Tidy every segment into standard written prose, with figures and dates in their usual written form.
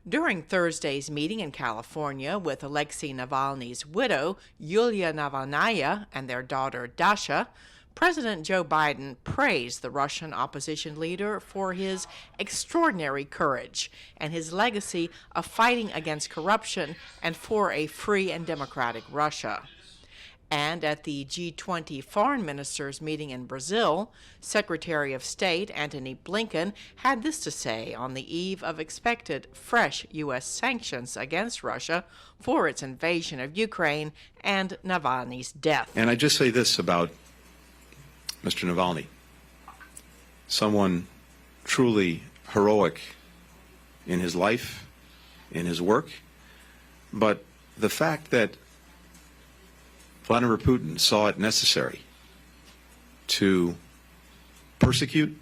During Thursday's meeting in California with Alexei Navalny's widow, Yulia Navalnaya, and their daughter, Dasha, President Joe Biden praised the Russian opposition leader for his extraordinary courage and his legacy of fighting against corruption and for a free and democratic Russia. And at the G20 foreign ministers meeting in Brazil, Secretary of State Antony Blinken had this to say on the eve of expected fresh U.S. sanctions against Russia for its invasion of Ukraine and Navalny's death. And I just say this about Mr. Navalny, someone truly heroic in his life, in his work, but the fact that Vladimir Putin saw it necessary to persecute,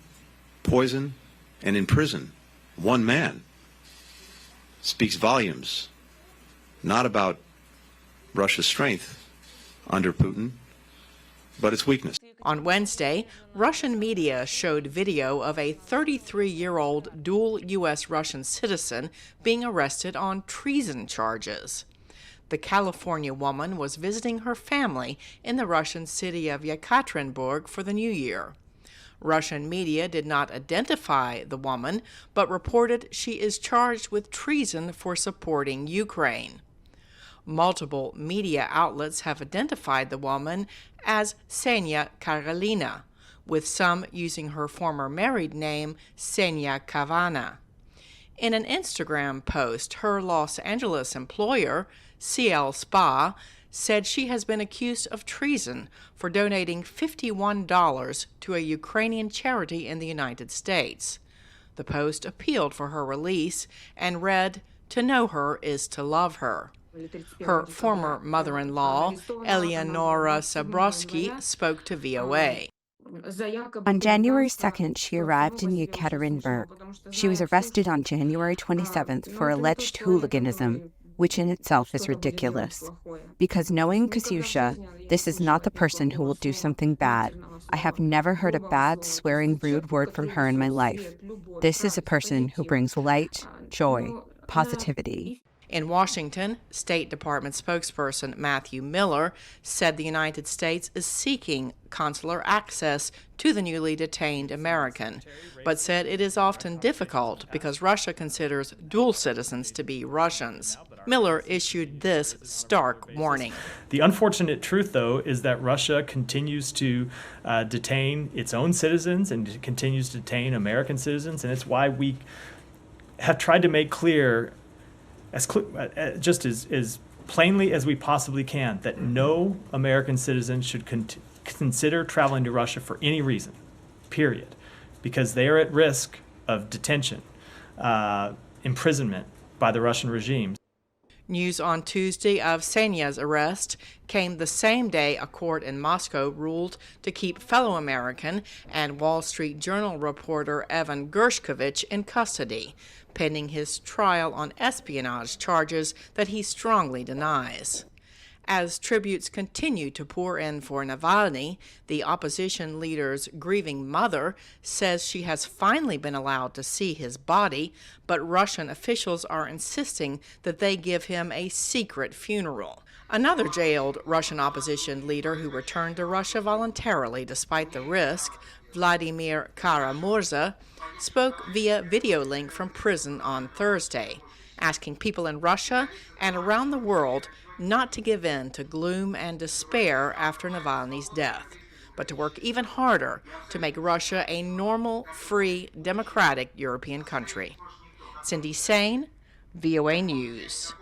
poison, and imprison one man speaks volumes, not about Russia's strength under Putin, but its weakness. On Wednesday, Russian media showed video of a 33-year-old dual U.S.-Russian citizen being arrested on treason charges. The California woman was visiting her family in the Russian city of Yekaterinburg for the New Year. Russian media did not identify the woman, but reported she is charged with treason for supporting Ukraine. Multiple media outlets have identified the woman as Ksenia Karelina, with some using her former married name, Ksenia Kavana. In an Instagram post, her Los Angeles employer, CL Spa, said she has been accused of treason for donating $51 to a Ukrainian charity in the United States. The post appealed for her release and read, "To know her is to love her." Her former mother-in-law, Eleonora Sabrowski, spoke to VOA. On January 2nd, she arrived in Yekaterinburg. She was arrested on January 27th for alleged hooliganism, which in itself is ridiculous. Because knowing Kasyusha, this is not the person who will do something bad. I have never heard a bad, swearing, rude word from her in my life. This is a person who brings light, joy, positivity. In Washington, State Department spokesperson Matthew Miller said the United States is seeking consular access to the newly detained American, but said it is often difficult because Russia considers dual citizens to be Russians. Miller issued this stark warning. The unfortunate truth, though, is that Russia continues to detain its own citizens and continues to detain American citizens, and it's why we have tried to make clear just as plainly as we possibly can, that no American citizen should consider traveling to Russia for any reason, period, because they are at risk of detention, imprisonment by the Russian regime. News on Tuesday of Ksenia's arrest came the same day a court in Moscow ruled to keep fellow American and Wall Street Journal reporter Evan Gershkovich in custody, pending his trial on espionage charges that he strongly denies. As tributes continue to pour in for Navalny, the opposition leader's grieving mother says she has finally been allowed to see his body, but Russian officials are insisting that they give him a secret funeral. Another jailed Russian opposition leader who returned to Russia voluntarily despite the risk, Vladimir Kara-Murza, spoke via video link from prison on Thursday, asking people in Russia and around the world not to give in to gloom and despair after Navalny's death, but to work even harder to make Russia a normal, free, democratic European country. Cindy Sain, VOA News.